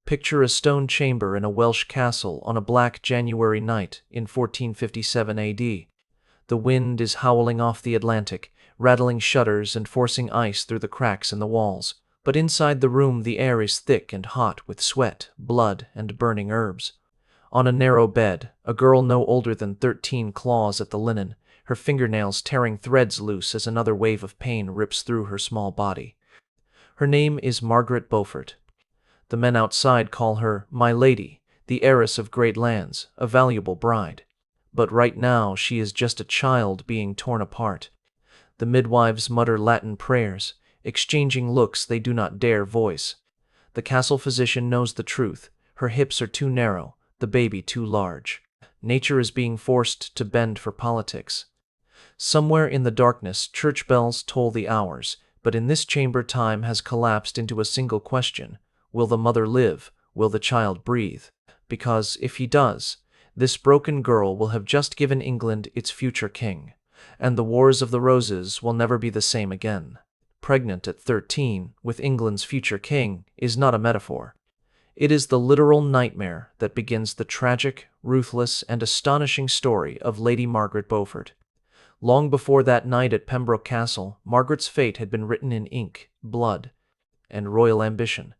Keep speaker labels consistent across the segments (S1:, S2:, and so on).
S1: Picture a stone chamber in a Welsh castle on a black January night in 1457 AD. The wind is howling off the Atlantic, rattling shutters and forcing ice through the cracks in the walls. But inside the room the air is thick and hot with sweat, blood, and burning herbs. On a narrow bed, a girl no older than 13 claws at the linen, her fingernails tearing threads loose as another wave of pain rips through her small body. Her name is Margaret Beaufort. The men outside call her "My Lady," the heiress of great lands, a valuable bride. But right now she is just a child being torn apart. The midwives mutter Latin prayers, exchanging looks they do not dare voice. The castle physician knows the truth. Her hips are too narrow, the baby too large. Nature is being forced to bend for politics. Somewhere in the darkness, church bells toll the hours, but in this chamber time has collapsed into a single question. Will the mother live? Will the child breathe? Because, if he does, this broken girl will have just given England its future king, and the Wars of the Roses will never be the same again. Pregnant at 13, with England's future king, is not a metaphor. It is the literal nightmare that begins the tragic, ruthless, and astonishing story of Lady Margaret Beaufort. Long before that night at Pembroke Castle, Margaret's fate had been written in ink, blood, and royal ambition.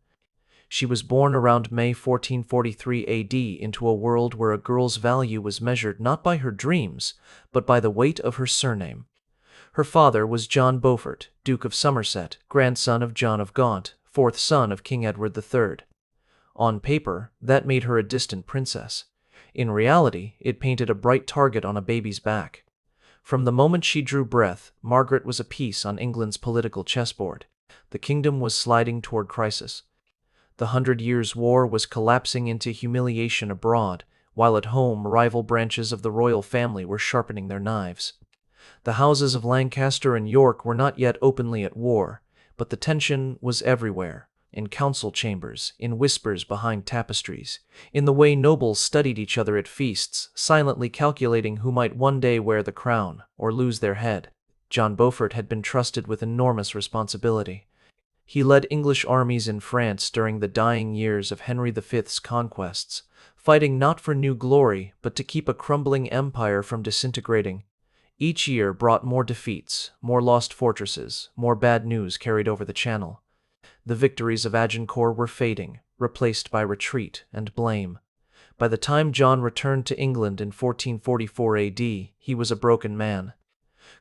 S1: She was born around May 1443 AD into a world where a girl's value was measured not by her dreams, but by the weight of her surname. Her father was John Beaufort, Duke of Somerset, grandson of John of Gaunt, fourth son of King Edward III. On paper, that made her a distant princess. In reality, it painted a bright target on a baby's back. From the moment she drew breath, Margaret was a piece on England's political chessboard. The kingdom was sliding toward crisis. The 100 Years' War was collapsing into humiliation abroad, while at home rival branches of the royal family were sharpening their knives. The houses of Lancaster and York were not yet openly at war, but the tension was everywhere, in council chambers, in whispers behind tapestries, in the way nobles studied each other at feasts, silently calculating who might one day wear the crown or lose their head. John Beaufort had been trusted with enormous responsibility. He led English armies in France during the dying years of Henry V's conquests, fighting not for new glory, but to keep a crumbling empire from disintegrating. Each year brought more defeats, more lost fortresses, more bad news carried over the Channel. The victories of Agincourt were fading, replaced by retreat and blame. By the time John returned to England in 1444 AD, he was a broken man.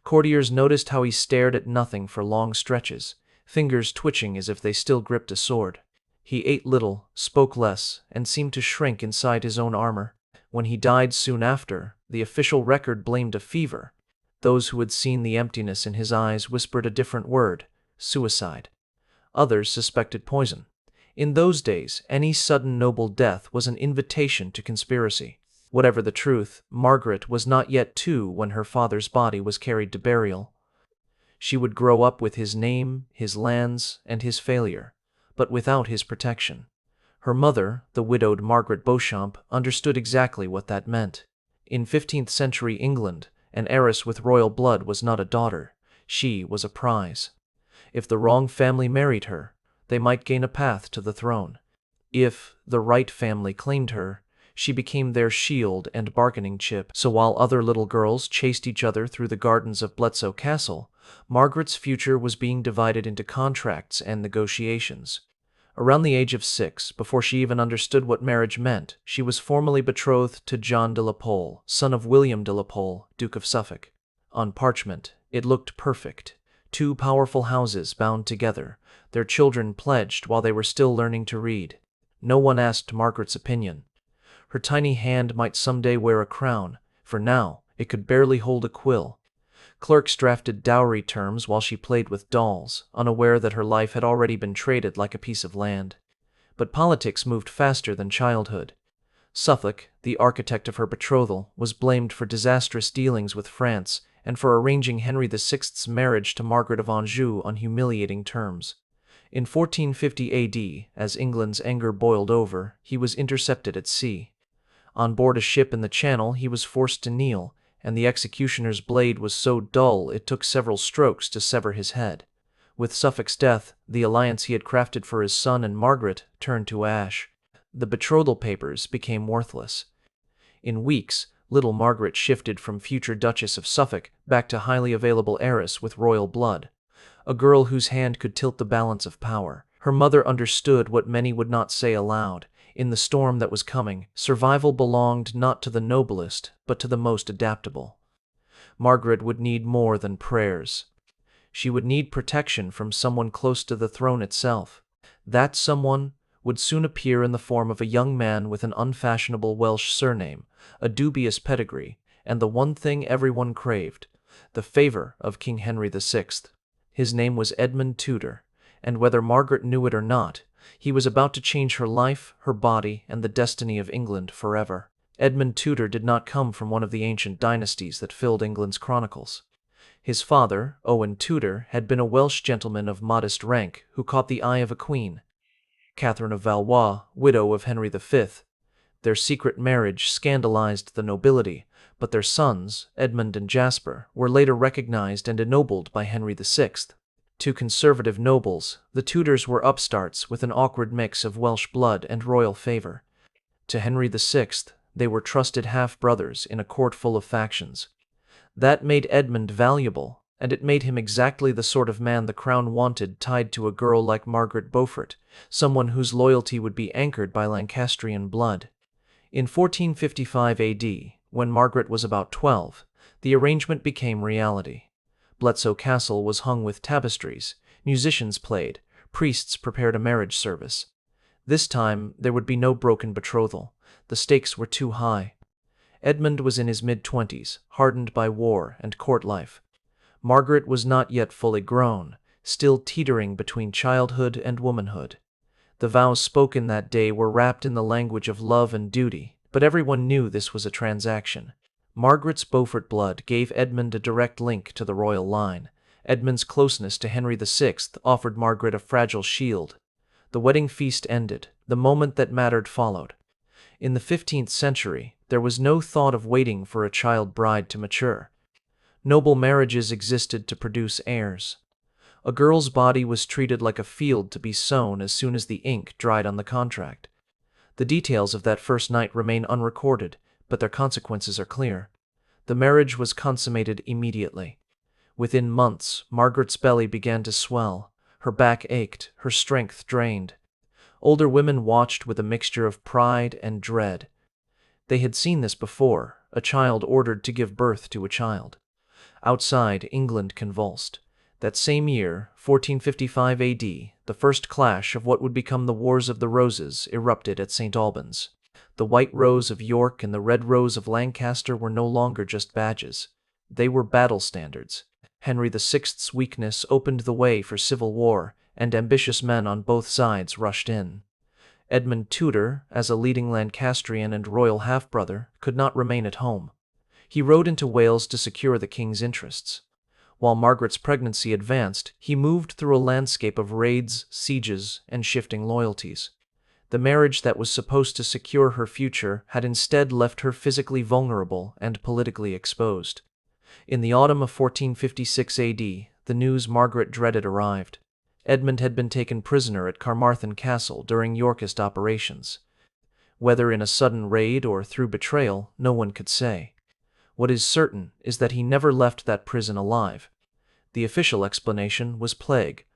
S1: Courtiers noticed how he stared at nothing for long stretches, fingers twitching as if they still gripped a sword. He ate little, spoke less, and seemed to shrink inside his own armor. When he died soon after, the official record blamed a fever. Those who had seen the emptiness in his eyes whispered a different word: suicide. Others suspected poison. In those days, any sudden noble death was an invitation to conspiracy. Whatever the truth, Margaret was not yet 2 when her father's body was carried to burial. She would grow up with his name, his lands, and his failure, but without his protection. Her mother, the widowed Margaret Beauchamp, understood exactly what that meant. In 15th-century England, an heiress with royal blood was not a daughter. She was a prize. If the wrong family married her, they might gain a path to the throne. If the right family claimed her, she became their shield and bargaining chip. So while other little girls chased each other through the gardens of Bletsoe Castle, Margaret's future was being divided into contracts and negotiations. Around the age of 6, before she even understood what marriage meant, she was formally betrothed to John de la Pole, son of William de la Pole, Duke of Suffolk. On parchment, it looked perfect. 2 powerful houses bound together, their children pledged while they were still learning to read. No one asked Margaret's opinion. Her tiny hand might someday wear a crown. For now, it could barely hold a quill. Clerks drafted dowry terms while she played with dolls, unaware that her life had already been traded like a piece of land. But politics moved faster than childhood. Suffolk, the architect of her betrothal, was blamed for disastrous dealings with France and for arranging Henry VI's marriage to Margaret of Anjou on humiliating terms. In 1450 AD, as England's anger boiled over, he was intercepted at sea. On board a ship in the Channel, he was forced to kneel, and the executioner's blade was so dull it took several strokes to sever his head. With Suffolk's death, the alliance he had crafted for his son and Margaret turned to ash. the betrothal papers became worthless. In weeks, little Margaret shifted from future Duchess of Suffolk back to highly available heiress with royal blood, a girl whose hand could tilt the balance of power. Her mother understood what many would not say aloud. In the storm that was coming, survival belonged not to the noblest, but to the most adaptable. Margaret would need more than prayers. She would need protection from someone close to the throne itself. That someone would soon appear in the form of a young man with an unfashionable Welsh surname, a dubious pedigree, and the one thing everyone craved, the favor of King Henry VI. His name was Edmund Tudor, and whether Margaret knew it or not, he was about to change her life, her body, and the destiny of England forever. Edmund Tudor did not come from one of the ancient dynasties that filled England's chronicles. His father, Owen Tudor, had been a Welsh gentleman of modest rank who caught the eye of a queen, Catherine of Valois, widow of Henry V. Their secret marriage scandalized the nobility, but their sons, Edmund and Jasper, were later recognized and ennobled by Henry VI. To conservative nobles, the Tudors were upstarts with an awkward mix of Welsh blood and royal favor. To Henry VI, they were trusted half-brothers in a court full of factions. That made Edmund valuable, and it made him exactly the sort of man the crown wanted tied to a girl like Margaret Beaufort, someone whose loyalty would be anchored by Lancastrian blood. In 1455 AD, when Margaret was about 12, the arrangement became reality. Bletsoe Castle was hung with tapestries, musicians played, priests prepared a marriage service. This time, there would be no broken betrothal. The stakes were too high. Edmund was in his mid-20s, hardened by war and court life. Margaret was not yet fully grown, still teetering between childhood and womanhood. The vows spoken that day were wrapped in the language of love and duty, but everyone knew this was a transaction. Margaret's Beaufort blood gave Edmund a direct link to the royal line. Edmund's closeness to Henry VI offered Margaret a fragile shield. The wedding feast ended. The moment that mattered followed. In the 15th century, there was no thought of waiting for a child bride to mature. Noble marriages existed to produce heirs. A girl's body was treated like a field to be sown as soon as the ink dried on the contract. The details of that first night remain unrecorded, but their consequences are clear. The marriage was consummated immediately. Within months, Margaret's belly began to swell. Her back ached, her strength drained. Older women watched with a mixture of pride and dread. They had seen this before, a child ordered to give birth to a child. Outside, England convulsed. That same year, 1455 AD, the first clash of what would become the Wars of the Roses erupted at St. Albans. The White Rose of York and the Red Rose of Lancaster were no longer just badges. They were battle standards. Henry VI's weakness opened the way for civil war, and ambitious men on both sides rushed in. Edmund Tudor, as a leading Lancastrian and royal half-brother, could not remain at home. He rode into Wales to secure the king's interests. While Margaret's pregnancy advanced, he moved through a landscape of raids, sieges, and shifting loyalties. The marriage that was supposed to secure her future had instead left her physically vulnerable and politically exposed. In the autumn of 1456 AD, the news Margaret dreaded arrived. Edmund had been taken prisoner at Carmarthen Castle during Yorkist operations. Whether in a sudden raid or through betrayal, no one could say. What is certain is that he never left that prison alive. The official explanation was plague,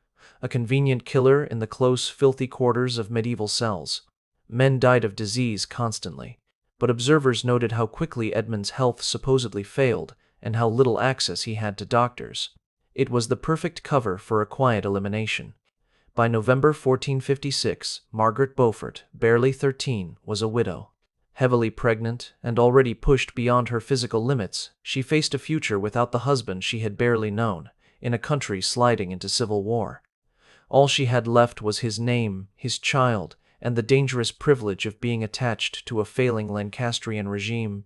S1: a convenient killer in the close, filthy quarters of medieval cells. Men died of disease constantly, but observers noted how quickly Edmund's health supposedly failed and how little access he had to doctors. It was the perfect cover for a quiet elimination. By November 1456, Margaret Beaufort, barely 13, was a widow. Heavily pregnant and already pushed beyond her physical limits, she faced a future without the husband she had barely known, in a country sliding into civil war. All she had left was his name, his child, and the dangerous privilege of being attached to a failing Lancastrian regime.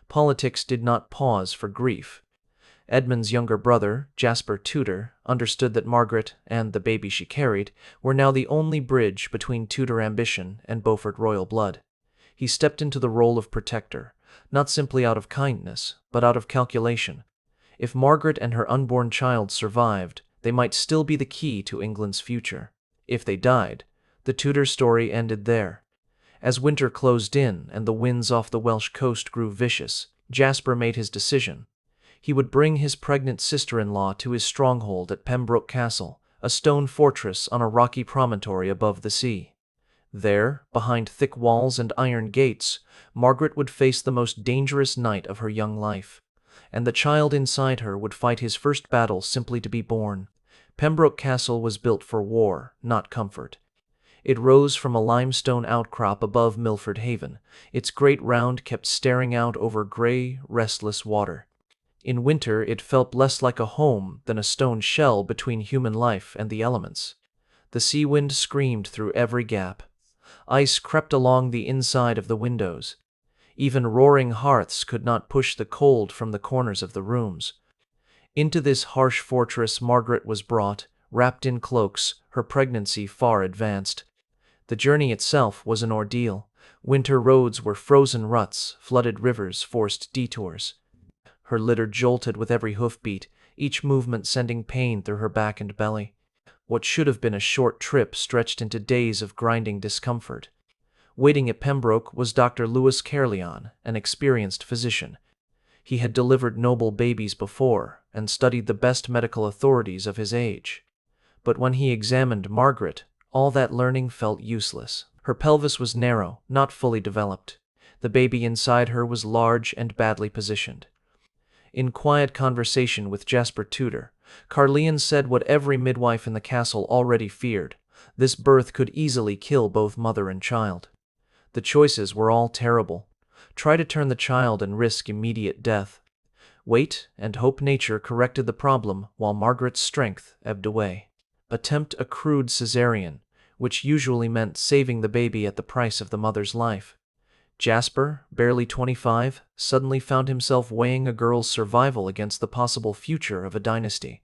S1: Politics did not pause for grief. Edmund's younger brother, Jasper Tudor, understood that Margaret and the baby she carried were now the only bridge between Tudor ambition and Beaufort royal blood. He stepped into the role of protector, not simply out of kindness, but out of calculation. If Margaret and her unborn child survived, they might still be the key to England's future. If they died, the Tudor story ended there. As winter closed in and the winds off the Welsh coast grew vicious, Jasper made his decision. He would bring his pregnant sister-in-law to his stronghold at Pembroke Castle, a stone fortress on a rocky promontory above the sea. There, behind thick walls and iron gates, Margaret would face the most dangerous night of her young life, and the child inside her would fight his first battle simply to be born. Pembroke Castle was built for war, not comfort. It rose from a limestone outcrop above Milford Haven, its great round kept staring out over grey, restless water. In winter it felt less like a home than a stone shell between human life and the elements. The sea wind screamed through every gap. Ice crept along the inside of the windows. Even roaring hearths could not push the cold from the corners of the rooms. Into this harsh fortress Margaret was brought, wrapped in cloaks, her pregnancy far advanced. The journey itself was an ordeal. Winter roads were frozen ruts, flooded rivers forced detours. Her litter jolted with every hoofbeat, each movement sending pain through her back and belly. What should have been a short trip stretched into days of grinding discomfort. Waiting at Pembroke was Dr. Lewis Caerleon, an experienced physician. He had delivered noble babies before and studied the best medical authorities of his age. But when he examined Margaret, all that learning felt useless. Her pelvis was narrow, not fully developed. The baby inside her was large and badly positioned. In quiet conversation with Jasper Tudor, Caerleon said what every midwife in the castle already feared: this birth could easily kill both mother and child. The choices were all terrible. Try to turn the child and risk immediate death. Wait and hope nature corrected the problem while Margaret's strength ebbed away. Attempt a crude cesarean, which usually meant saving the baby at the price of the mother's life. Jasper, barely 25, suddenly found himself weighing a girl's survival against the possible future of a dynasty.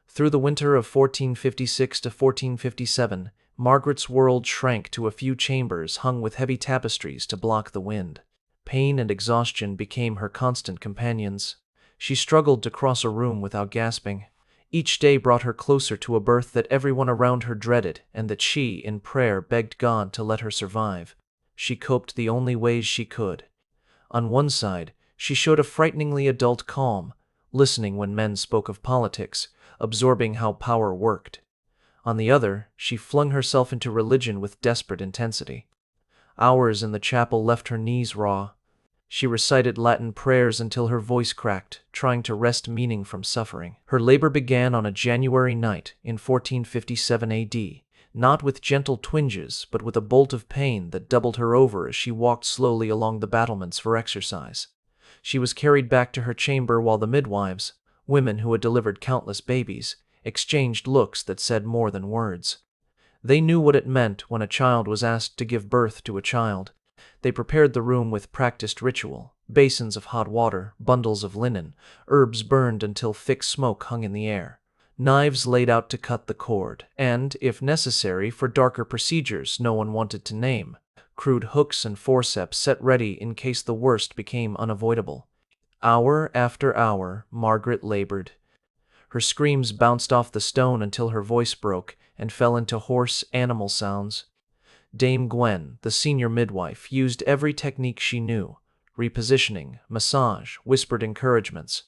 S1: Through the winter of 1456 to 1457, Margaret's world shrank to a few chambers hung with heavy tapestries to block the wind. Pain and exhaustion became her constant companions. She struggled to cross a room without gasping. Each day brought her closer to a birth that everyone around her dreaded and that she, in prayer, begged God to let her survive. She coped the only ways she could. On one side, she showed a frighteningly adult calm, listening when men spoke of politics, absorbing how power worked. On the other, she flung herself into religion with desperate intensity. Hours in the chapel left her knees raw. She recited Latin prayers until her voice cracked, trying to wrest meaning from suffering. Her labor began on a January night in 1457 AD, not with gentle twinges, but with a bolt of pain that doubled her over as she walked slowly along the battlements for exercise. She was carried back to her chamber while the midwives, women who had delivered countless babies, exchanged looks that said more than words. They knew what it meant when a child was asked to give birth to a child. They prepared the room with practiced ritual, basins of hot water, bundles of linen, herbs burned until thick smoke hung in the air, knives laid out to cut the cord, and, if necessary for darker procedures no one wanted to name, crude hooks and forceps set ready in case the worst became unavoidable. Hour after hour, Margaret labored. Her screams bounced off the stone until her voice broke and fell into hoarse animal sounds. Dame Gwen, the senior midwife, used every technique she knew: repositioning, massage, whispered encouragements.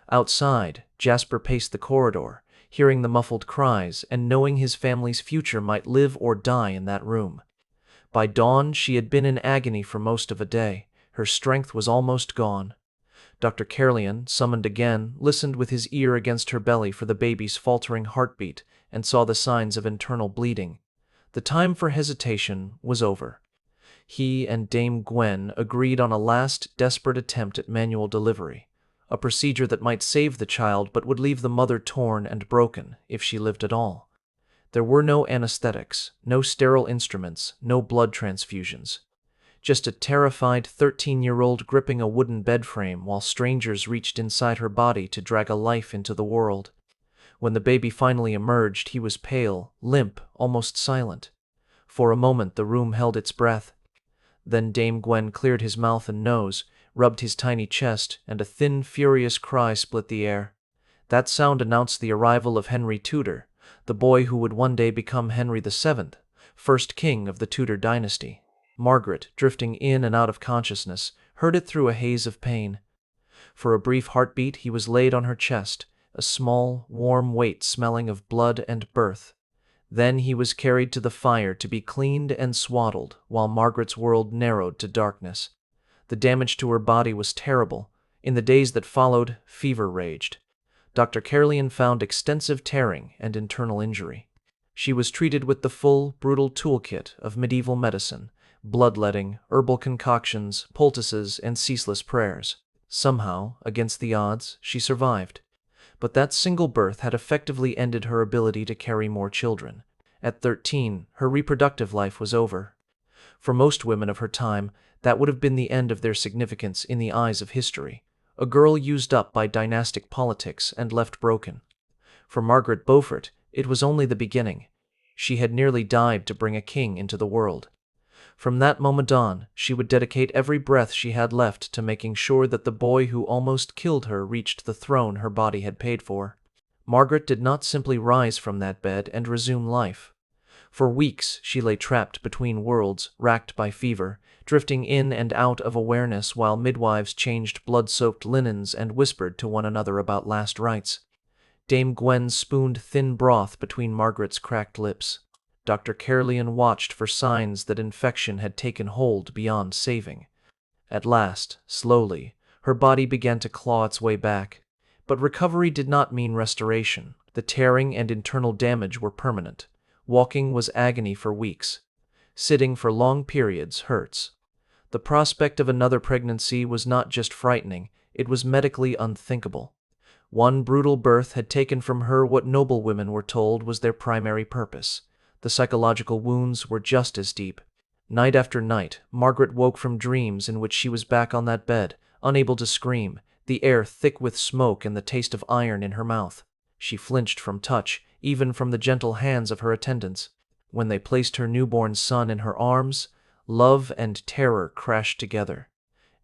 S1: Outside, Jasper paced the corridor, hearing the muffled cries and knowing his family's future might live or die in that room. By dawn, she had been in agony for most of a day. Her strength was almost gone. Dr. Caerleon, summoned again, listened with his ear against her belly for the baby's faltering heartbeat and saw the signs of internal bleeding. The time for hesitation was over. He and Dame Gwen agreed on a last, desperate attempt at manual delivery, a procedure that might save the child but would leave the mother torn and broken if she lived at all. There were no anesthetics, no sterile instruments, no blood transfusions. Just a terrified 13-year-old gripping a wooden bed frame while strangers reached inside her body to drag a life into the world. When the baby finally emerged, he was pale, limp, almost silent. For a moment the room held its breath. Then Dame Gwen cleared his mouth and nose, rubbed his tiny chest, and a thin, furious cry split the air. That sound announced the arrival of Henry Tudor, the boy who would one day become Henry VII, first king of the Tudor dynasty. Margaret, drifting in and out of consciousness, heard it through a haze of pain. For a brief heartbeat, he was laid on her chest, a small, warm weight smelling of blood and birth. Then he was carried to the fire to be cleaned and swaddled, while Margaret's world narrowed to darkness. The damage to her body was terrible. In the days that followed, fever raged. Dr. Caerleon found extensive tearing and internal injury. She was treated with the full, brutal toolkit of medieval medicine: bloodletting, herbal concoctions, poultices, and ceaseless prayers. Somehow, against the odds, she survived. But that single birth had effectively ended her ability to carry more children. At 13, her reproductive life was over. For most women of her time, that would have been the end of their significance in the eyes of history. A girl used up by dynastic politics and left broken. For Margaret Beaufort, it was only the beginning. She had nearly died to bring a king into the world. From that moment on, she would dedicate every breath she had left to making sure that the boy who almost killed her reached the throne her body had paid for. Margaret did not simply rise from that bed and resume life. For weeks, she lay trapped between worlds, racked by fever, drifting in and out of awareness while midwives changed blood-soaked linens and whispered to one another about last rites. Dame Gwen spooned thin broth between Margaret's cracked lips. Dr. Caerleon watched for signs that infection had taken hold beyond saving. At last, slowly, her body began to claw its way back. But recovery did not mean restoration. The tearing and internal damage were permanent. Walking was agony for weeks. Sitting for long periods hurts. The prospect of another pregnancy was not just frightening, it was medically unthinkable. One brutal birth had taken from her what noble women were told was their primary purpose. The psychological wounds were just as deep. Night after night, Margaret woke from dreams in which she was back on that bed, unable to scream, the air thick with smoke and the taste of iron in her mouth. She flinched from touch, even from the gentle hands of her attendants. When they placed her newborn son in her arms, love and terror crashed together.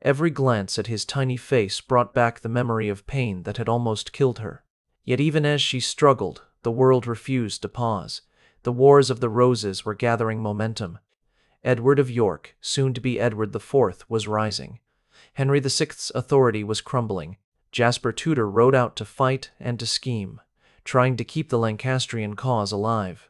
S1: Every glance at his tiny face brought back the memory of pain that had almost killed her. Yet even as she struggled, the world refused to pause. The Wars of the Roses were gathering momentum. Edward of York, soon to be Edward IV, was rising. Henry VI's authority was crumbling. Jasper Tudor rode out to fight and to scheme, trying to keep the Lancastrian cause alive.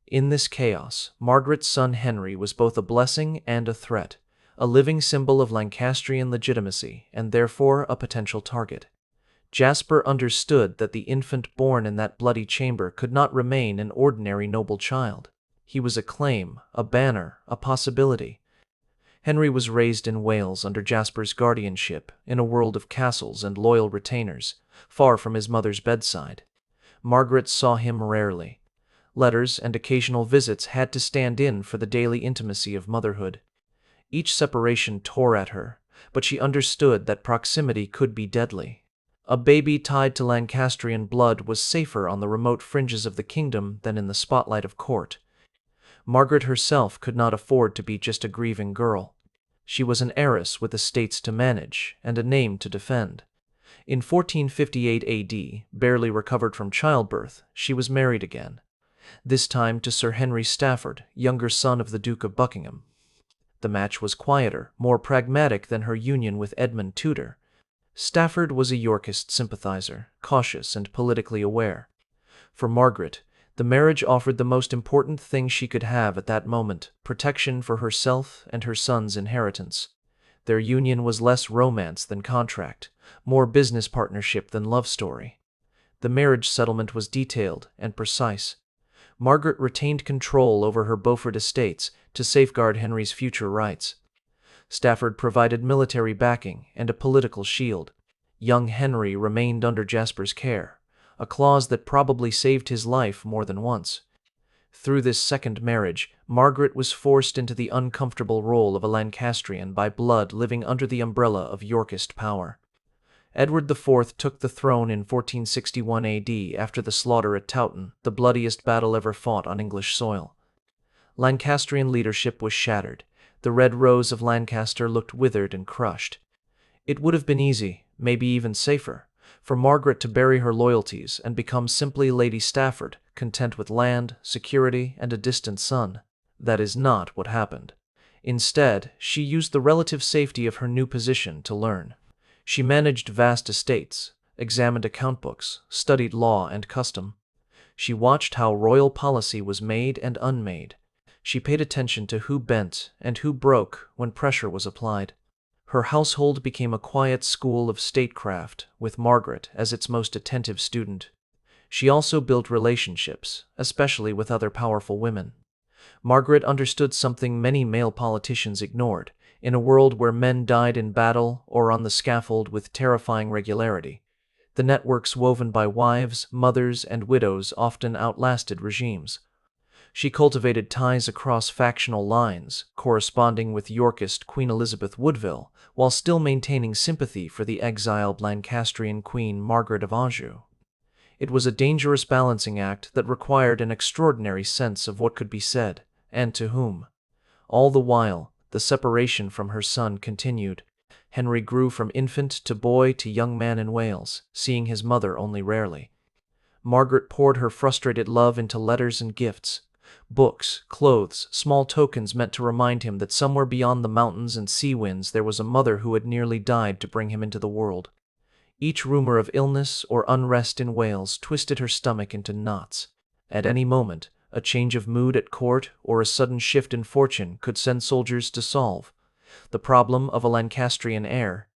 S1: In this chaos, Margaret's son Henry was both a blessing and a threat, a living symbol of Lancastrian legitimacy and therefore a potential target. Jasper understood that the infant born in that bloody chamber could not remain an ordinary noble child. He was a claim, a banner, a possibility. Henry was raised in Wales under Jasper's guardianship, in a world of castles and loyal retainers, far from his mother's bedside. Margaret saw him rarely. Letters and occasional visits had to stand in for the daily intimacy of motherhood. Each separation tore at her, but she understood that proximity could be deadly. A baby tied to Lancastrian blood was safer on the remote fringes of the kingdom than in the spotlight of court. Margaret herself could not afford to be just a grieving girl. She was an heiress with estates to manage and a name to defend. In 1458 AD, barely recovered from childbirth, she was married again. This time to Sir Henry Stafford, younger son of the Duke of Buckingham. The match was quieter, more pragmatic than her union with Edmund Tudor. Stafford was a Yorkist sympathizer, cautious and politically aware. For Margaret, the marriage offered the most important thing she could have at that moment: protection for herself and her son's inheritance. Their union was less romance than contract, more business partnership than love story. The marriage settlement was detailed and precise. Margaret retained control over her Beaufort estates to safeguard Henry's future rights. Stafford provided military backing and a political shield. Young Henry remained under Jasper's care, a clause that probably saved his life more than once. Through this second marriage, Margaret was forced into the uncomfortable role of a Lancastrian by blood living under the umbrella of Yorkist power. Edward IV took the throne in 1461 AD after the slaughter at Towton, the bloodiest battle ever fought on English soil. Lancastrian leadership was shattered. The red rose of Lancaster looked withered and crushed. It would have been easy, maybe even safer, for Margaret to bury her loyalties and become simply Lady Stafford, content with land, security, and a distant son. That is not what happened. Instead, she used the relative safety of her new position to learn. She managed vast estates, examined account books, studied law and custom. She watched how royal policy was made and unmade. She paid attention to who bent and who broke when pressure was applied. Her household became a quiet school of statecraft, with Margaret as its most attentive student. She also built relationships, especially with other powerful women. Margaret understood something many male politicians ignored. In a world where men died in battle or on the scaffold with terrifying regularity, the networks woven by wives, mothers, and widows often outlasted regimes. She cultivated ties across factional lines, corresponding with Yorkist Queen Elizabeth Woodville, while still maintaining sympathy for the exiled Lancastrian Queen Margaret of Anjou. It was a dangerous balancing act that required an extraordinary sense of what could be said, and to whom. All the while, the separation from her son continued. Henry grew from infant to boy to young man in Wales, seeing his mother only rarely. Margaret poured her frustrated love into letters and gifts. Books, clothes, small tokens meant to remind him that somewhere beyond the mountains and sea winds there was a mother who had nearly died to bring him into the world. Each rumor of illness or unrest in Wales twisted her stomach into knots. At any moment, a change of mood at court or a sudden shift in fortune could send soldiers to solve the problem of a Lancastrian heir.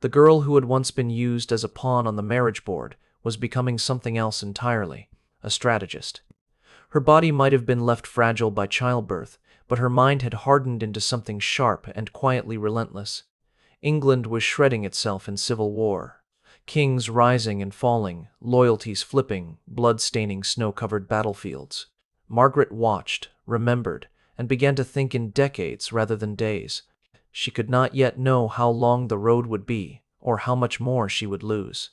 S1: The girl who had once been used as a pawn on the marriage board was becoming something else entirely, a strategist. Her body might have been left fragile by childbirth, but her mind had hardened into something sharp and quietly relentless. England was shredding itself in civil war. Kings rising and falling, loyalties flipping, blood-staining snow-covered battlefields. Margaret watched, remembered, and began to think in decades rather than days. She could not yet know how long the road would be, or how much more she would lose.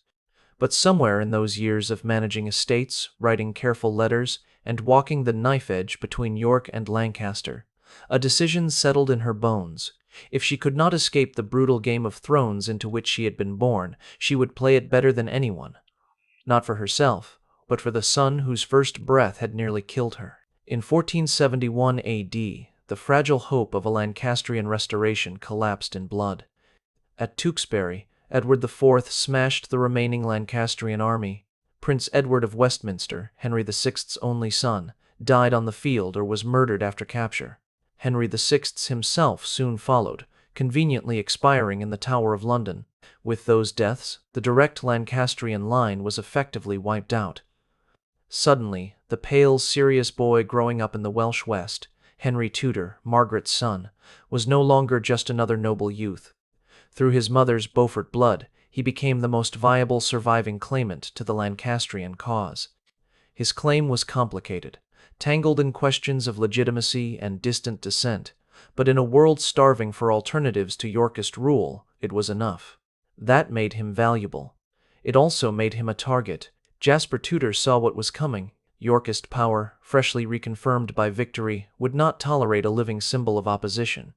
S1: But somewhere in those years of managing estates, writing careful letters, and walking the knife edge between York and Lancaster, a decision settled in her bones. If she could not escape the brutal Game of Thrones into which she had been born, she would play it better than anyone. Not for herself, but for the son whose first breath had nearly killed her. In 1471 AD, the fragile hope of a Lancastrian restoration collapsed in blood. At Tewkesbury, Edward IV smashed the remaining Lancastrian army. Prince Edward of Westminster, Henry VI's only son, died on the field or was murdered after capture. Henry VI himself soon followed, conveniently expiring in the Tower of London. With those deaths, the direct Lancastrian line was effectively wiped out. Suddenly, the pale, serious boy growing up in the Welsh West, Henry Tudor, Margaret's son, was no longer just another noble youth. Through his mother's Beaufort blood, he became the most viable surviving claimant to the Lancastrian cause. His claim was complicated, tangled in questions of legitimacy and distant descent, but in a world starving for alternatives to Yorkist rule, it was enough. That made him valuable. It also made him a target. Jasper Tudor saw what was coming. Yorkist power, freshly reconfirmed by victory, would not tolerate a living symbol of opposition.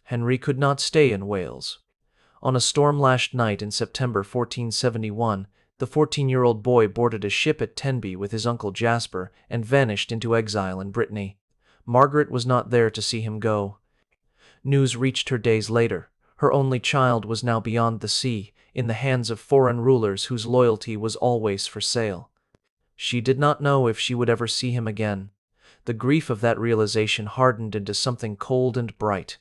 S1: Henry could not stay in Wales. On a storm-lashed night in September 1471, the 14-year-old boy boarded a ship at Tenby with his uncle Jasper and vanished into exile in Brittany. Margaret was not there to see him go. News reached her days later. Her only child was now beyond the sea, in the hands of foreign rulers whose loyalty was always for sale. She did not know if she would ever see him again. The grief of that realization hardened into something cold and bright.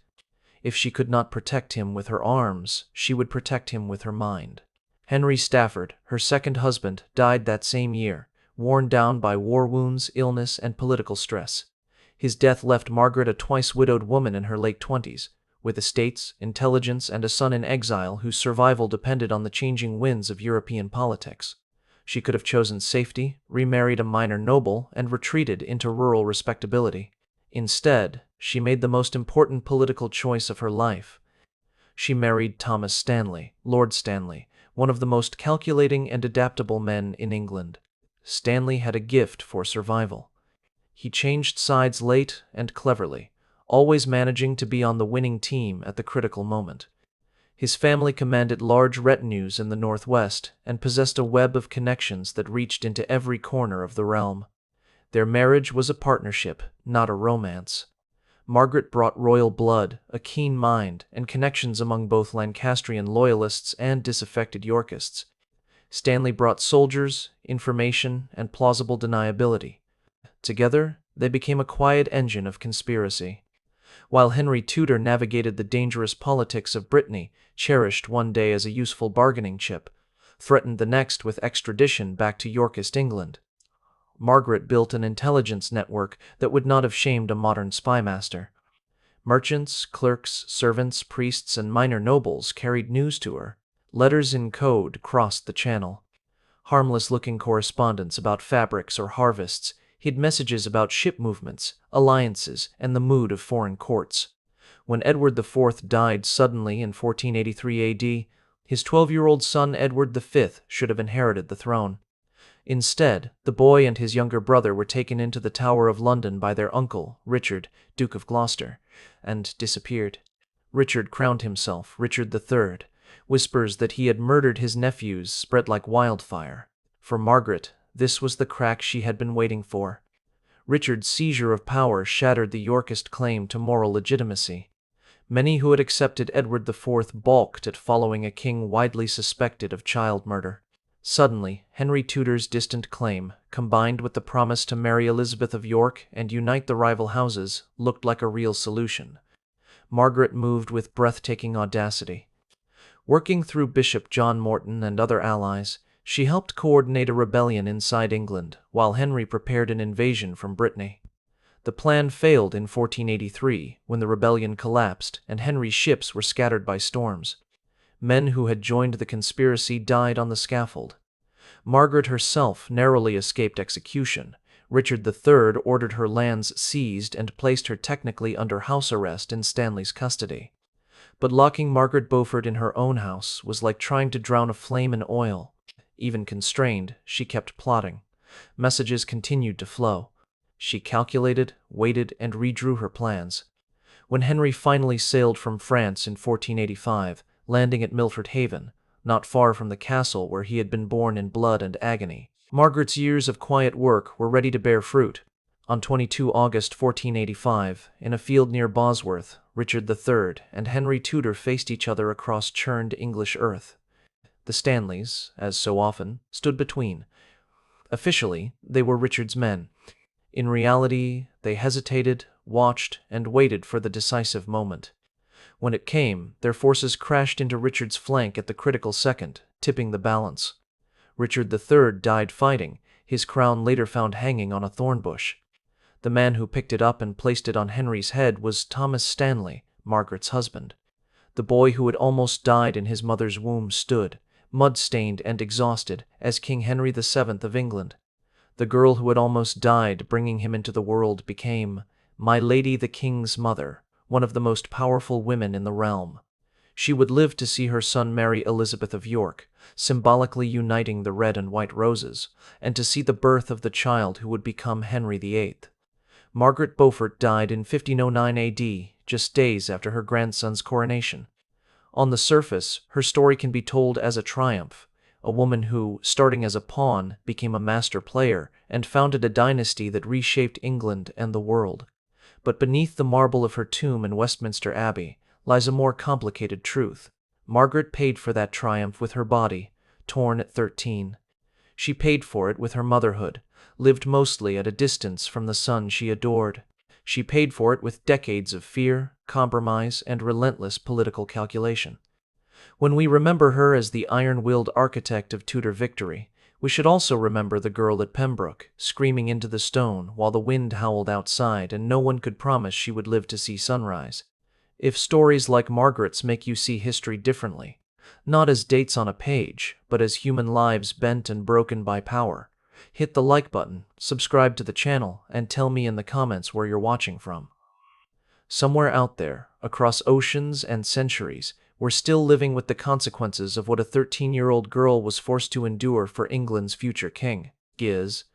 S1: If she could not protect him with her arms, she would protect him with her mind. Henry Stafford, her second husband, died that same year, worn down by war wounds, illness, and political stress. His death left Margaret a twice-widowed woman in her late 20s, with estates, intelligence, and a son in exile whose survival depended on the changing winds of European politics. She could have chosen safety, remarried a minor noble, and retreated into rural respectability. Instead, she made the most important political choice of her life. She married Thomas Stanley, Lord Stanley, one of the most calculating and adaptable men in England. Stanley had a gift for survival. He changed sides late and cleverly, always managing to be on the winning team at the critical moment. His family commanded large retinues in the northwest and possessed a web of connections that reached into every corner of the realm. Their marriage was a partnership, not a romance. Margaret brought royal blood, a keen mind, and connections among both Lancastrian loyalists and disaffected Yorkists. Stanley brought soldiers, information, and plausible deniability. Together, they became a quiet engine of conspiracy. While Henry Tudor navigated the dangerous politics of Brittany, cherished one day as a useful bargaining chip, threatened the next with extradition back to Yorkist England. Margaret built an intelligence network that would not have shamed a modern spymaster. Merchants, clerks, servants, priests, and minor nobles carried news to her. Letters in code crossed the channel. Harmless-looking correspondence about fabrics or harvests hid messages about ship movements, alliances, and the mood of foreign courts. When Edward IV died suddenly in 1483 AD, his 12-year-old son Edward V should have inherited the throne. Instead, the boy and his younger brother were taken into the Tower of London by their uncle, Richard, Duke of Gloucester, and disappeared. Richard crowned himself Richard III. Whispers that he had murdered his nephews spread like wildfire. For Margaret, this was the crack she had been waiting for. Richard's seizure of power shattered the Yorkist claim to moral legitimacy. Many who had accepted Edward IV balked at following a king widely suspected of child murder. Suddenly, Henry Tudor's distant claim, combined with the promise to marry Elizabeth of York and unite the rival houses, looked like a real solution. Margaret moved with breathtaking audacity. Working through Bishop John Morton and other allies, she helped coordinate a rebellion inside England, while Henry prepared an invasion from Brittany. The plan failed in 1483, when the rebellion collapsed and Henry's ships were scattered by storms. Men who had joined the conspiracy died on the scaffold. Margaret herself narrowly escaped execution. Richard III ordered her lands seized and placed her technically under house arrest in Stanley's custody. But locking Margaret Beaufort in her own house was like trying to drown a flame in oil. Even constrained, she kept plotting. Messages continued to flow. She calculated, waited, and redrew her plans. When Henry finally sailed from France in 1485, landing at Milford Haven, not far from the castle where he had been born in blood and agony, Margaret's years of quiet work were ready to bear fruit. On 22 August 1485, in a field near Bosworth, Richard III and Henry Tudor faced each other across churned English earth. The Stanleys, as so often, stood between. Officially, they were Richard's men. In reality, they hesitated, watched, and waited for the decisive moment. When it came, their forces crashed into Richard's flank at the critical second, tipping the balance. Richard III died fighting, his crown later found hanging on a thorn bush. The man who picked it up and placed it on Henry's head was Thomas Stanley, Margaret's husband. The boy who had almost died in his mother's womb stood, mud-stained and exhausted, as King Henry VII of England. The girl who had almost died bringing him into the world became, My Lady the King's mother, one of the most powerful women in the realm. She would live to see her son marry Elizabeth of York, symbolically uniting the red and white roses, and to see the birth of the child who would become Henry VIII. Margaret Beaufort died in 1509 AD, just days after her grandson's coronation. On the surface, her story can be told as a triumph, a woman who, starting as a pawn, became a master player and founded a dynasty that reshaped England and the world. But beneath the marble of her tomb in Westminster Abbey lies a more complicated truth. Margaret paid for that triumph with her body, torn at 13. She paid for it with her motherhood, lived mostly at a distance from the son she adored. She paid for it with decades of fear, compromise, and relentless political calculation. When we remember her as the iron-willed architect of Tudor victory, we should also remember the girl at Pembroke, screaming into the stone while the wind howled outside and no one could promise she would live to see sunrise. If stories like Margaret's make you see history differently, not as dates on a page, but as human lives bent and broken by power, hit the like button, subscribe to the channel, and tell me in the comments where you're watching from. Somewhere out there, across oceans and centuries, we're still living with the consequences of what a 13-year-old girl was forced to endure for England's future king. Giz.